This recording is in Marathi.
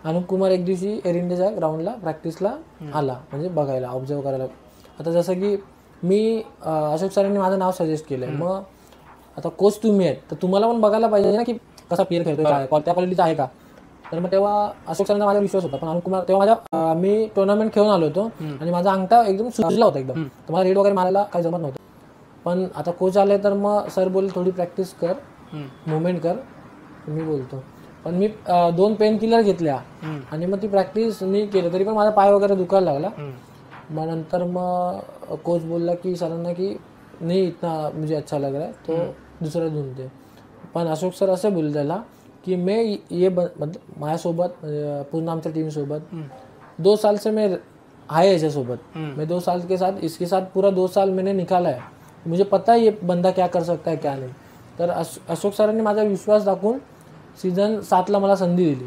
अनुप कुमार एक दिवशी एअर इंडियाच्या ग्राउंडला प्रॅक्टिसला आला, म्हणजे बघायला, ऑब्झर्व करायला. आता जसं की मी अशोक सरांनी माझं नाव सजेस्ट केलंय, मग आता कोच तुम्ही आहेत तर तुम्हाला पण बघायला पाहिजे ना की कसा प्लेअर खेळतोय, काय त्या क्वालिटीचा आहे का. तर मग तेव्हा अशोक सरांचा माझा विश्वास होता. पण अनुप कुमार तेव्हा माझ्या मी टुर्नामेंट खेळून आलो होतो आणि माझा अंगठा एकदम सुजला होता एकदम, तर मला रेड वगैरे मारायला काही जमत नव्हतं. पण आता कोच आले तर मग सर बोलले थोडी प्रॅक्टिस कर, मुवमेंट कर, मी बोलतो. पण मी 2 पेन किलर घेतल्या आणि मग ती प्रॅक्टिस मी केली, तरी पण माझा पाय वगैरे दुखायला लागला. मग नंतर मग कोच बोलला की सरांना की नाही इतना मुझे अच्छा लग रहा है तो दुसरा ढूंढते. पण अशोक सर असं बोलले त्याला कि मैं ये माझ्यासोबत पूर्ण आमच्या टीमसोबत 2 साल से मैं आहे याच्यासोबत, मैं 2 साल के साथ इसके साथ पूरा 2 साल मैंने निकाला है, मुझे पता है ये बंदा क्या कर सकता है क्या नाही. तर अशोक सरांनी माझा विश्वास दाखवून सीझन 7ला मला संधी दिली.